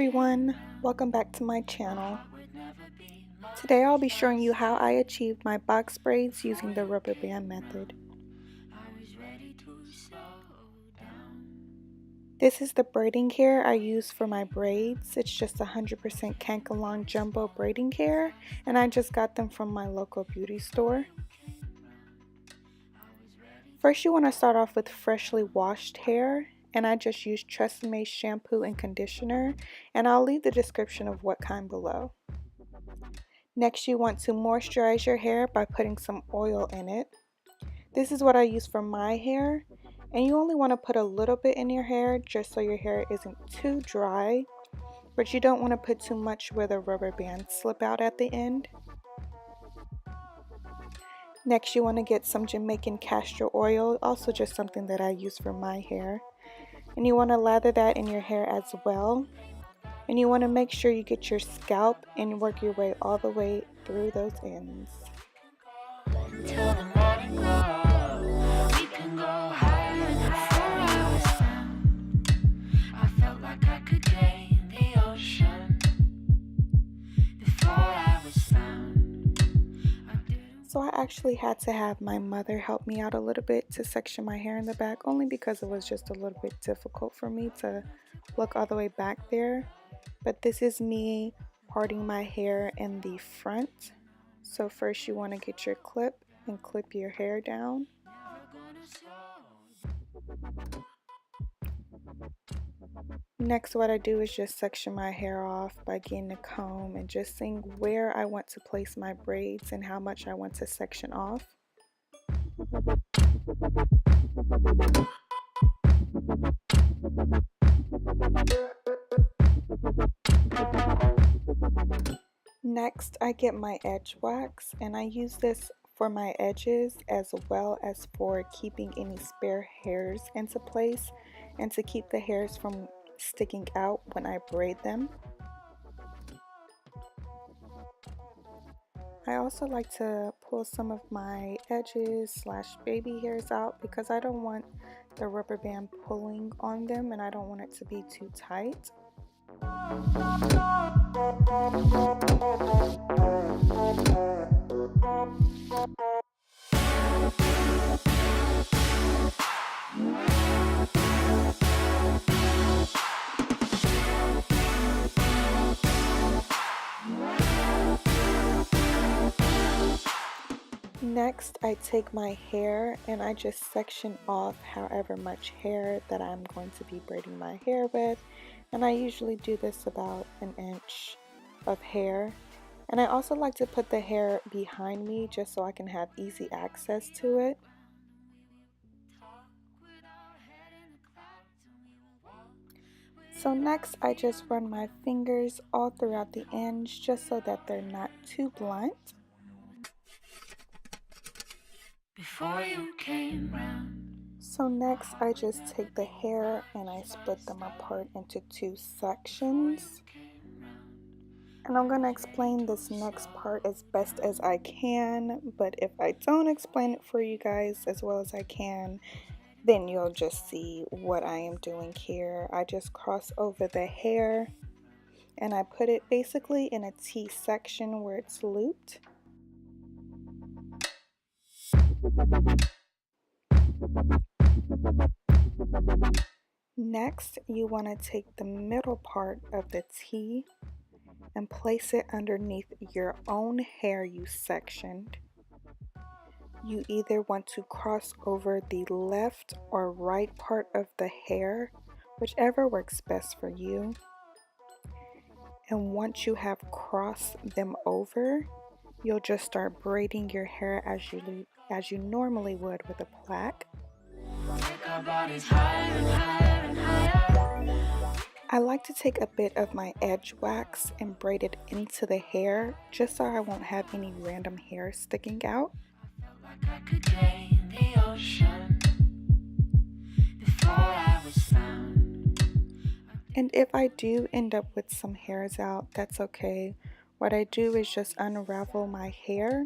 everyone, welcome back to my channel. Today I'll be showing you how I achieved my box braids using the rubber band method. This is the braiding hair I use for my braids. It's just 100% Kanekalon jumbo braiding hair, and I just got them from my local beauty store. First you want to start off with freshly washed hair, and I just used Tresemme shampoo and conditioner, and I'll leave the description of what kind below. Next you want to moisturize your hair by putting some oil in it. This is what I use for my hair, and you only want to put a little bit in your hair just so your hair isn't too dry, but you don't want to put too much where the rubber bands slip out at the end. Next you want to get some Jamaican Castor Oil, also just something that I use for my hair, and you want to lather that in your hair as well. And you want to make sure you get your scalp and work your way all the way through those ends. Until the morning glow, we can go higher than 4 hours sound. I felt like I could gain the ocean before I was found. So I actually had to have my mother help me out a little bit to section my hair in the back, only because it was just a little bit difficult for me to look all the way back there. But this is me parting my hair in the front. So first you want to get your clip and clip your hair down. Next what I do is just section my hair off by getting a comb and just seeing where I want to place my braids and how much I want to section off. Next, I get my EdgeWax, and I use this for my edges as well as for keeping any spare hairs into place and to keep the hairs from sticking out when I braid them. I also like to pull some of my edges / baby hairs out because I don't want the rubber band pulling on them and I don't want it to be too tight. Next, I take my hair and I just section off however much hair that I'm going to be braiding my hair with, and I usually do this about an inch of hair. And I also like to put the hair behind me just so I can have easy access to it. So next I just run my fingers all throughout the ends just so that they're not too blunt. Before you came round. So next I just take the hair and I split them apart into 2 sections. And I'm going to explain this next part as best as I can, but if I don't explain it for you guys as well as I can, then you'll just see what I am doing here. I just cross over the hair and I put it basically in a T section where it's looped. Next, you want to take the middle part of the T and place it underneath your own hair you sectioned. You either want to cross over the left or right part of the hair, whichever works best for you. And once you have crossed them over, you'll just start braiding your hair as you normally would with a plaque. I like to take a bit of my EdgeWax and braid it into the hair just so I won't have any random hair sticking out. And if I do end up with some hairs out, that's okay. What I do is just unravel my hair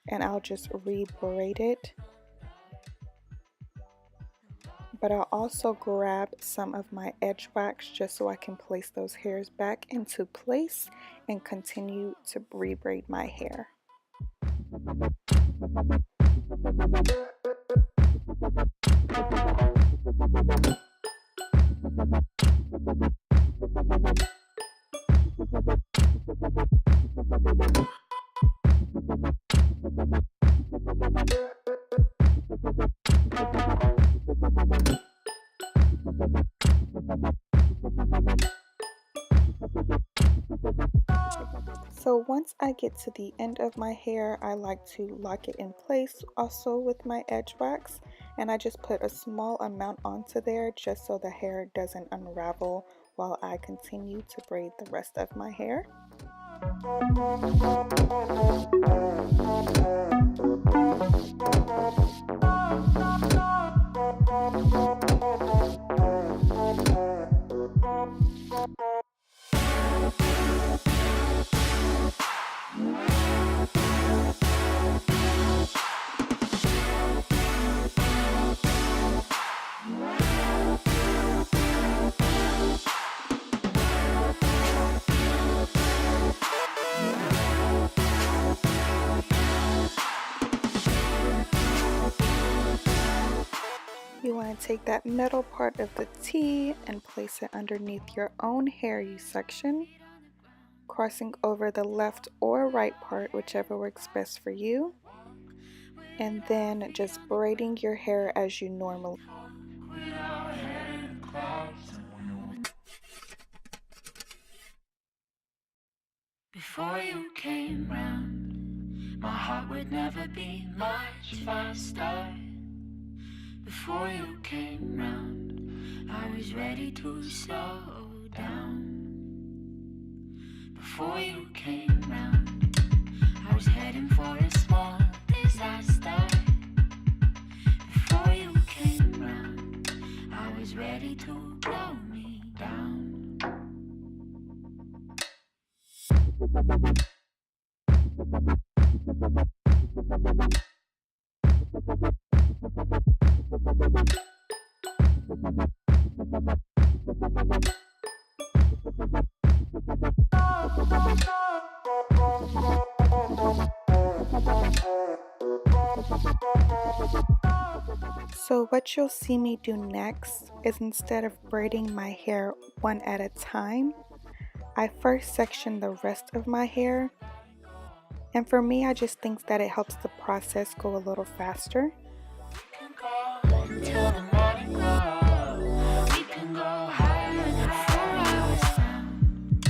and I'll just re-braid it But I'll also grab some of my EdgeWax just so I can place those hairs back into place and continue to rebraid my hair. So once I get to the end of my hair, I like to lock it in place also with my EdgeWax, and I just put a small amount onto there just so the hair doesn't unravel while I continue to braid the rest of my hair. You want to take that middle part of the T and place it underneath your own hair section, crossing over the left or right part, whichever works best for you, and then just braiding your hair as you normally. Before you came round, my heart would never beat much faster. Before you came round, I was ready to slow down. Before you came round, I was heading for a small disaster. Before you came round, I was ready to blow me down. So what you'll see me do next is, instead of braiding my hair one at a time, I first section the rest of my hair. And for me, I just think that it helps the process go a little faster. Until the morning glow, we can go higher than 4 hours found.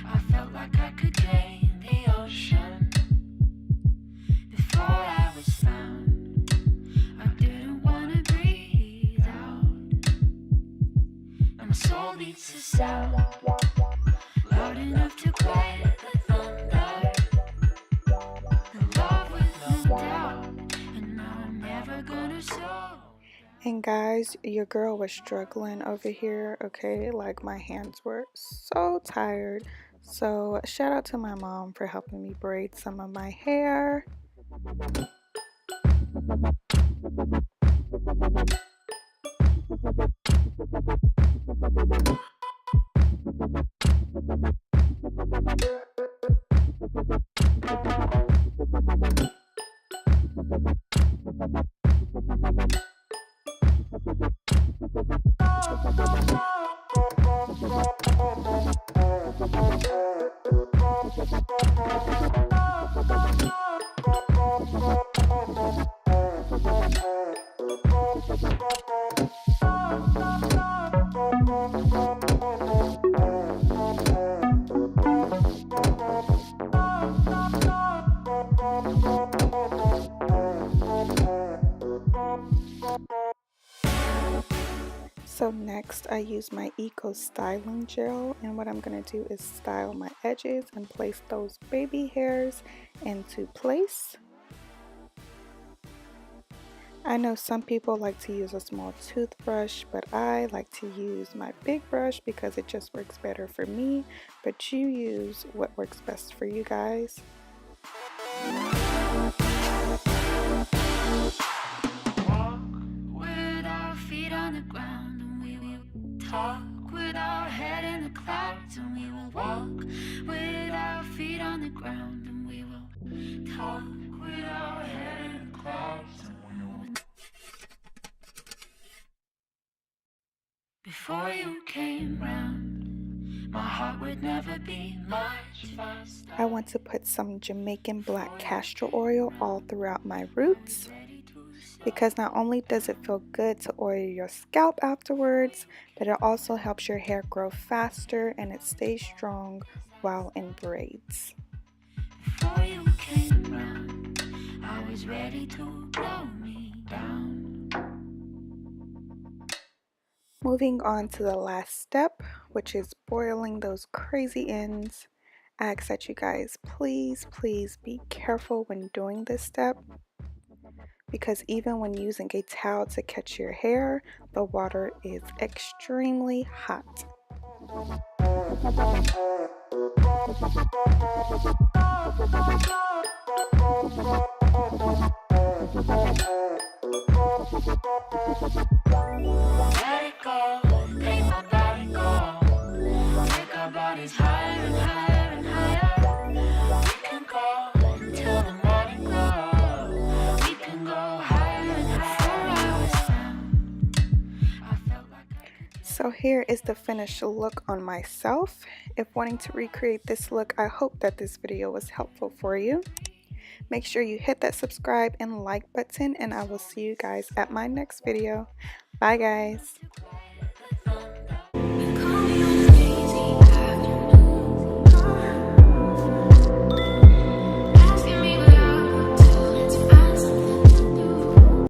I felt like I could drain the ocean. Before I was found, I didn't want to breathe out. And my soul beats a sound loud enough to quiet the thunder. And love with no doubt, and now I'm never gonna slow. And guys, your girl was struggling over here, okay? Like, my hands were so tired. So shout out to my mom for helping me braid some of my hair. So next I use my Eco Styling Gel, and what I'm going to do is style my edges and place those baby hairs into place. I know some people like to use a small toothbrush, but I like to use my big brush because it just works better for me, but you use what works best for you guys. Walk with our feet on the talk with our head in the clouds, and we will walk with our feet on the ground, and we will talk with our head in the clouds, and we will. Before you came round, my heart would never be much faster. I want to put some Jamaican black castor oil all throughout my roots, because not only does it feel good to oil your scalp afterwards, but it also helps your hair grow faster and it stays strong while in braids. Before you came round, I was ready to blow me down. Moving on to the last step, which is boiling those crazy ends. I ask that you guys please be careful when doing this step, because even when using a towel to catch your hair, the water is extremely hot. Let it go, make my body go. Take our bodies higher and higher and higher. We can go until the morning glow. We can go higher and higher for hours now. I felt like So here is the finished look on myself. If wanting to recreate this look, I hope that this video was helpful for you. Make sure you hit that subscribe and like button, and I will see you guys at my next video. Bye guys.